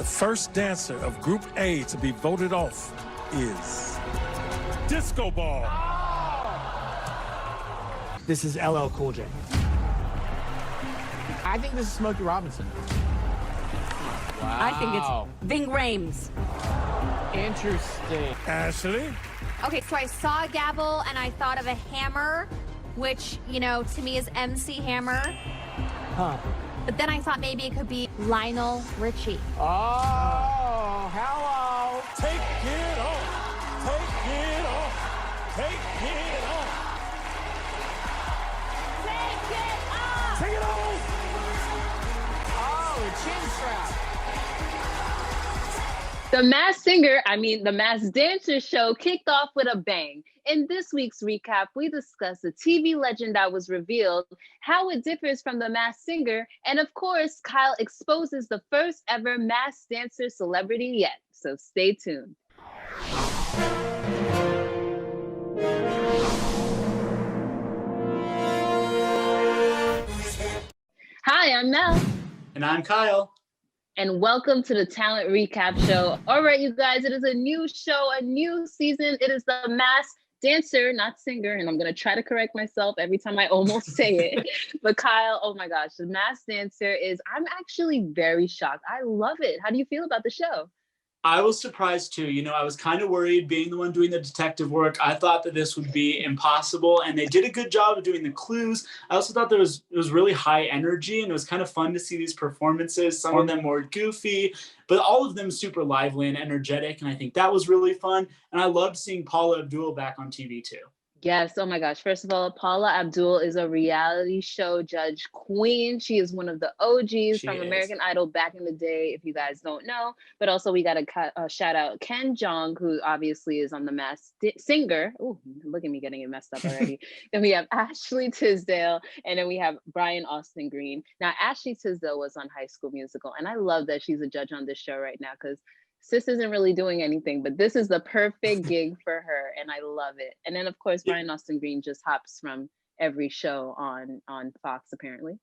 first dancer of Group A to be voted off is Disco Ball. This is LL Cool J. I think this is Smokey Robinson. Wow. I think it's Ving Rhames. Interesting. Ashley? Okay, so I saw a gavel and I thought of a hammer, which, you know, to me is MC Hammer. Huh. But then I thought maybe it could be Lionel Richie. Oh, hello. Take it off. Take it off. Take it off. Take it off! Take it off. Oh, a chin strap. The Masked Dancer show kicked off with a bang. In this week's recap, we discuss the TV legend that was revealed, how it differs from the Masked Singer, and of course, Kyle exposes the first ever Masked Dancer celebrity yet. So stay tuned. Hi, I'm Mel. And I'm Kyle. And welcome to the Talent Recap Show. All right, you guys, it is a new show, a new season. It is the Masked Dancer, not singer. And I'm going to try to correct myself every time I almost say it. But Kyle, oh my gosh, the Masked Dancer I'm actually very shocked. I love it. How do you feel about the show? I was surprised too. You know, I was kind of worried being the one doing the detective work. I thought that this would be impossible, and they did a good job of doing the clues. I also thought it was really high energy, and it was kind of fun to see these performances. Some of them more goofy, but all of them super lively and energetic, and I think that was really fun. And I loved seeing Paula Abdul back on TV too. Yes. Oh my gosh. First of all, Paula Abdul is a reality show judge queen. She is one of the OGs from American Idol back in the day, if you guys don't know. But also we got to shout out Ken Jeong, who obviously is on the Masked Singer. Oh, look at me getting it messed up already. Then we have Ashley Tisdale, and then we have Brian Austin Green. Now, Ashley Tisdale was on High School Musical, and I love that she's a judge on this show right now because Sis isn't really doing anything, but this is the perfect gig for her, and I love it. And then, of course, Brian Austin Green just hops from every show on Fox, apparently.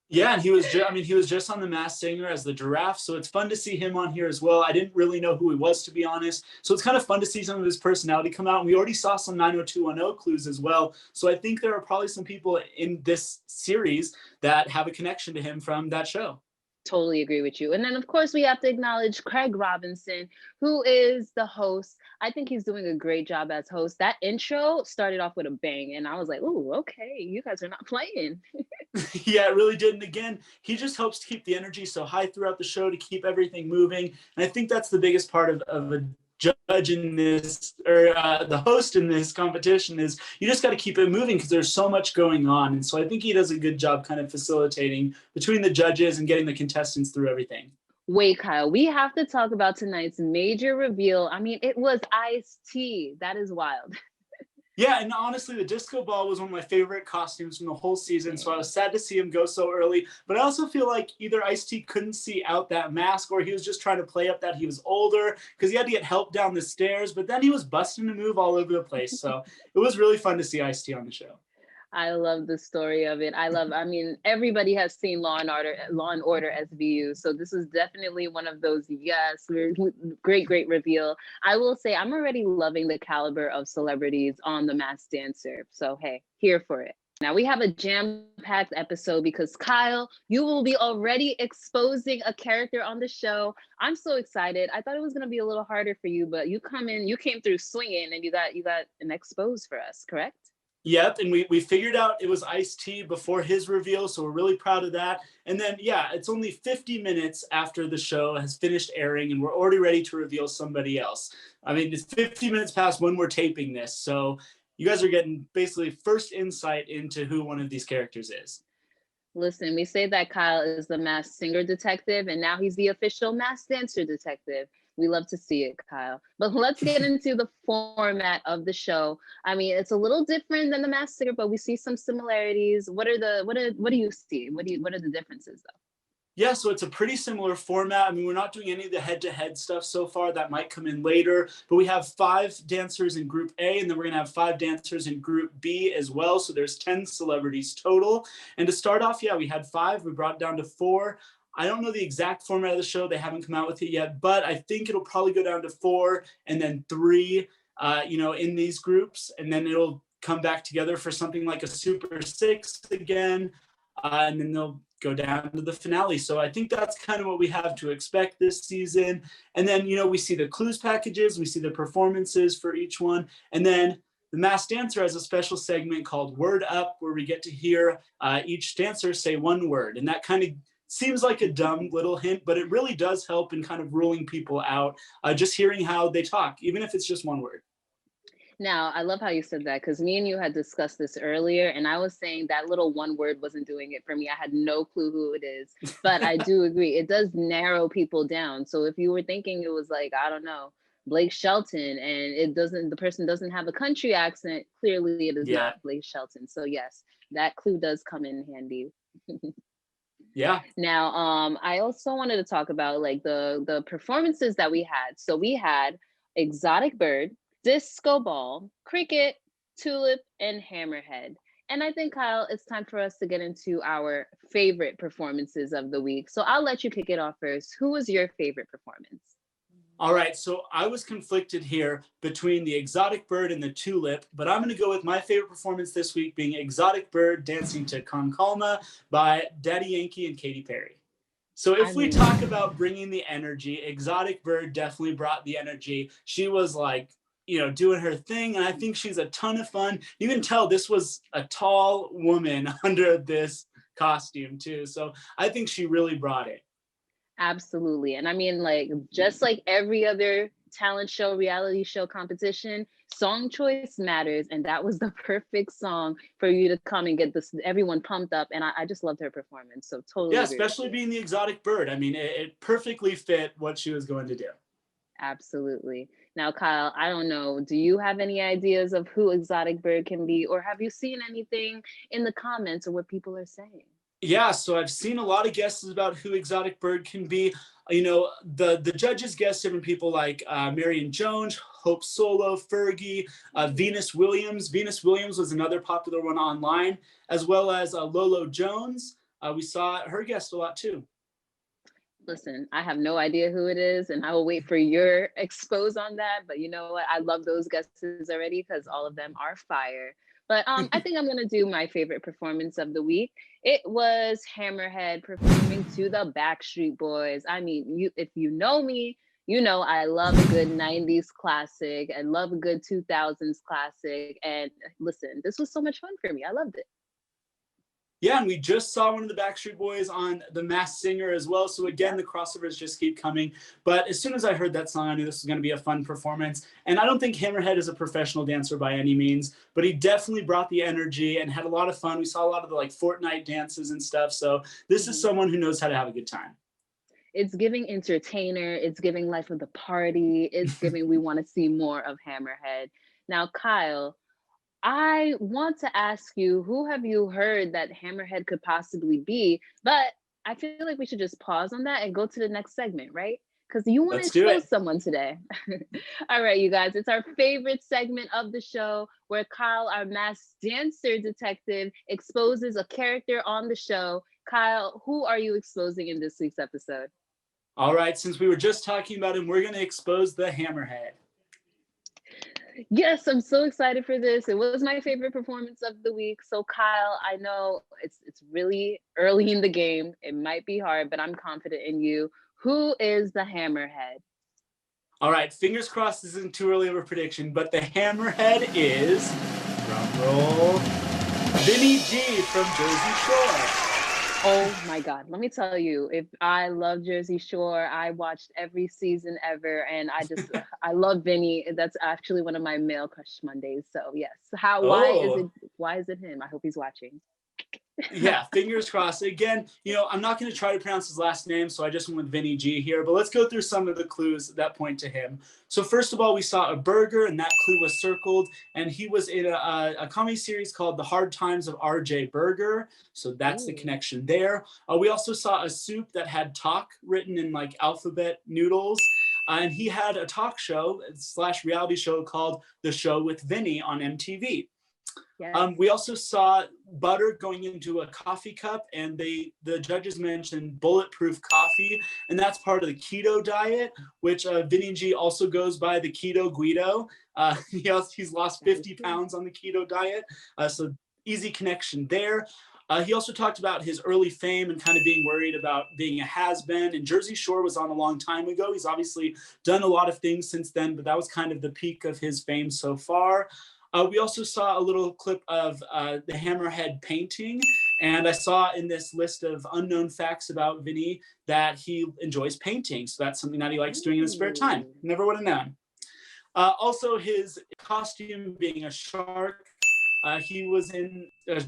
Yeah, and he was just on The Masked Singer as the giraffe, so it's fun to see him on here as well. I didn't really know who he was, to be honest, so it's kind of fun to see some of his personality come out. And we already saw some 90210 clues as well, so I think there are probably some people in this series that have a connection to him from that show. Totally agree with you. And then, of course, we have to acknowledge Craig Robinson, who is the host. I think he's doing a great job as host. That intro started off with a bang, and I was like, "Ooh, okay, you guys are not playing." Yeah, it really did. And again, he just helps to keep the energy so high throughout the show to keep everything moving. And I think that's the biggest part of a judge in this, or the host in this competition, is you just got to keep it moving because there's so much going on. And so I think he does a good job kind of facilitating between the judges and getting the contestants through everything. Wait, Kyle, we have to talk about tonight's major reveal. I mean, it was Ice-T. That is wild. Yeah, and honestly, the disco ball was one of my favorite costumes from the whole season, so I was sad to see him go so early. But I also feel like either Ice-T couldn't see out that mask, or he was just trying to play up that he was older because he had to get help down the stairs, but then he was busting a move all over the place. So it was really fun to see Ice-T on the show. I love the story of it. I mean, everybody has seen Law and Order SVU. So this is definitely one of those, yes, great reveal. I will say I'm already loving the caliber of celebrities on The Masked Dancer. So, hey, here for it. Now we have a jam-packed episode because Kyle, you will be already exposing a character on the show. I'm so excited. I thought it was going to be a little harder for you, but you came through swinging, and you got an expose for us, correct? Yep, and we figured out it was Ice-T before his reveal, so we're really proud of that. And then, yeah, it's only 50 minutes after the show has finished airing, and we're already ready to reveal somebody else. I mean, it's 50 minutes past when we're taping this, so you guys are getting basically first insight into who one of these characters is. Listen, we say that Kyle is the Masked Singer detective, and now he's the official Masked Dancer detective. We love to see it, Kyle. But let's get into the format of the show. I mean, it's a little different than the Masked Singer, but we see some similarities. What do you see? What are the differences, though? Yeah, so it's a pretty similar format. I mean, we're not doing any of the head-to-head stuff so far. That might come in later. But we have 5 dancers in Group A, and then we're going to have 5 dancers in Group B as well. So there's 10 celebrities total. And to start off, yeah, we had 5. We brought it down to 4. I don't know the exact format of the show. They haven't come out with it yet, but I think it'll probably go down to 4 and then 3, in these groups. And then it'll come back together for something like a Super 6 again. And then they'll go down to the finale. So I think that's kind of what we have to expect this season. And then, we see the clues packages, we see the performances for each one. And then the Masked Dancer has a special segment called Word Up, where we get to hear each dancer say one word. And that kind of seems like a dumb little hint, but it really does help in kind of ruling people out, just hearing how they talk, even if it's just one word. Now, I love how you said that, because me and you had discussed this earlier, and I was saying that little one word wasn't doing it for me. I had no clue who it is, but I do agree. It does narrow people down. So if you were thinking it was like, I don't know, Blake Shelton, and the person doesn't have a country accent, clearly it is not Blake Shelton. So yes, that clue does come in handy. Yeah. Now, I also wanted to talk about like the performances that we had. So we had Exotic Bird, Disco Ball, Cricket, Tulip, and Hammerhead. And I think, Kyle, it's time for us to get into our favorite performances of the week. So I'll let you kick it off first. Who was your favorite performance? All right, so I was conflicted here between the Exotic Bird and the Tulip, but I'm going to go with my favorite performance this week being Exotic Bird dancing to Con Calma by Daddy Yankee and Katy Perry. So if we talk about bringing the energy, Exotic Bird definitely brought the energy. She was like, doing her thing, and I think she's a ton of fun. You can tell this was a tall woman under this costume too, so I think she really brought it. Absolutely. And I mean, like, just like every other talent show, reality show competition, song choice matters. And that was the perfect song for you to come and get everyone pumped up. And I just loved her performance. So totally. Yeah, especially being the Exotic Bird. I mean, it perfectly fit what she was going to do. Absolutely. Now, Kyle, I don't know, do you have any ideas of who Exotic Bird can be? Or have you seen anything in the comments or what people are saying? Yeah, so I've seen a lot of guesses about who Exotic Bird can be. The judges guessed different people like Marion Jones, Hope Solo, Fergie, Venus Williams. Venus Williams was another popular one online, as well as Lolo Jones. We saw her guessed a lot too. Listen, I have no idea who it is, and I will wait for your expose on that. But you know what? I love those guesses already because all of them are fire. But I think I'm going to do my favorite performance of the week. It was Hammerhead performing to the Backstreet Boys. I mean, if you know me, you know I love a good 90s classic. I love a good 2000s classic. And listen, this was so much fun for me. I loved it. Yeah, and we just saw one of the Backstreet Boys on The Masked Singer as well. So again, the crossovers just keep coming. But as soon as I heard that song, I knew this was going to be a fun performance. And I don't think Hammerhead is a professional dancer by any means, but he definitely brought the energy and had a lot of fun. We saw a lot of the Fortnite dances and stuff. So this is someone who knows how to have a good time. It's giving entertainer. It's giving life of the party. It's giving we want to see more of Hammerhead. Now, Kyle, I want to ask you, who have you heard that Hammerhead could possibly be? But I feel like we should just pause on that and go to the next segment, right? Because you want to expose someone today. All right, you guys, it's our favorite segment of the show where Kyle, our masked dancer detective, exposes a character on the show. Kyle, who are you exposing in this week's episode? All right, since we were just talking about him, we're going to expose the Hammerhead. Yes, I'm so excited for this. It was my favorite performance of the week. So Kyle, I know it's really early in the game. It might be hard, but I'm confident in you. Who is the Hammerhead? All right, fingers crossed this isn't too early of a prediction, but the Hammerhead is, drumroll, Vinny G from Jersey Shore. Oh my God, let me tell you, if I love Jersey Shore, I watched every season ever, and I love Vinny. That's actually one of my male crush Mondays. So yes, why is it him? I hope he's watching. Yeah, fingers crossed. Again, I'm not going to try to pronounce his last name, so I just went with Vinny G here, but let's go through some of the clues that point to him. So first of all, we saw a burger, and that clue was circled, and he was in a comedy series called The Hard Times of R.J. Berger, so that's the connection there. We also saw a soup that had talk written in alphabet noodles, and he had a talk show / reality show called The Show with Vinny on MTV. Yes. We also saw butter going into a coffee cup, and the judges mentioned bulletproof coffee, and that's part of the keto diet, which Vinny G also goes by the Keto Guido. He's lost 50 pounds on the keto diet, so easy connection there. He also talked about his early fame and kind of being worried about being a has-been, and Jersey Shore was on a long time ago. He's obviously done a lot of things since then, but that was kind of the peak of his fame so far. We also saw a little clip of the Hammerhead painting, and I saw in this list of unknown facts about Vinny that he enjoys painting, so that's something that he likes doing in his spare time. Never would have known. Also, his costume being a shark. He was in a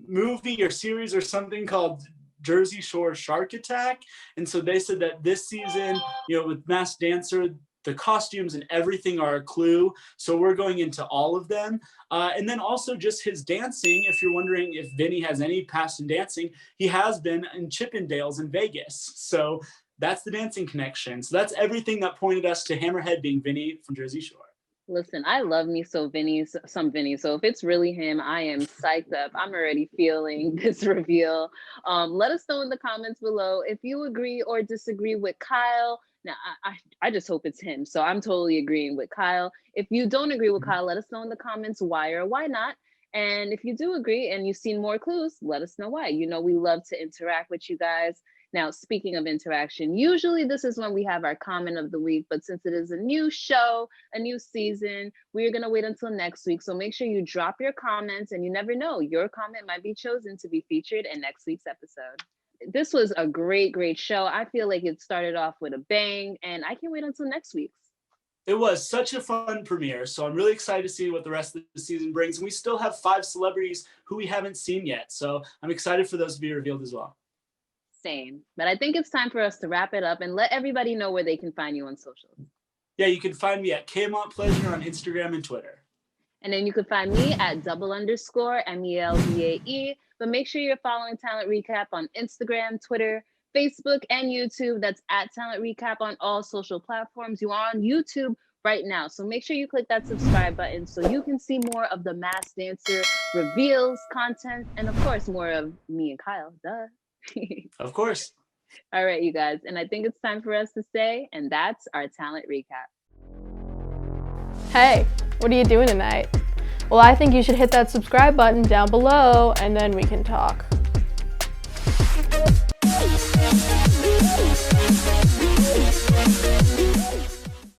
movie or series or something called Jersey Shore Shark Attack, and so they said that this season, with Masked Dancer, the costumes and everything are a clue. So we're going into all of them. And then also just his dancing. If you're wondering if Vinny has any past in dancing, he has been in Chippendales in Vegas. So that's the dancing connection. So that's everything that pointed us to Hammerhead being Vinny from Jersey Shore. Listen, I love me some Vinny. So if it's really him, I am psyched up. I'm already feeling this reveal. Let us know in the comments below if you agree or disagree with Kyle. Now, I just hope it's him. So I'm totally agreeing with Kyle. If you don't agree with Kyle, let us know in the comments why or why not. And if you do agree and you've seen more clues, let us know why. We love to interact with you guys. Now, speaking of interaction, usually this is when we have our comment of the week, but since it is a new show, a new season, we're going to wait until next week. So make sure you drop your comments, and you never know, your comment might be chosen to be featured in next week's episode. This was a great show. I feel like it started off with a bang, and I can't wait until next week's. It was such a fun premiere, so I'm really excited to see what the rest of the season brings. And we still have 5 celebrities who we haven't seen yet, so I'm excited for those to be revealed as well. Same, but I think it's time for us to wrap it up and let everybody know where they can find you on social. Yeah, you can find me at KMontPleasure on Instagram and Twitter. And then you can find me at _MELBAE. But make sure you're following Talent Recap on Instagram, Twitter, Facebook, and YouTube. That's at Talent Recap on all social platforms. You are on YouTube right now. So make sure you click that subscribe button so you can see more of the Masked Dancer reveals, content, and of course, more of me and Kyle. Duh. Of course. All right, you guys. And I think it's time for us to say, and that's our Talent Recap. Hey, what are you doing tonight? Well, I think you should hit that subscribe button down below, and then we can talk.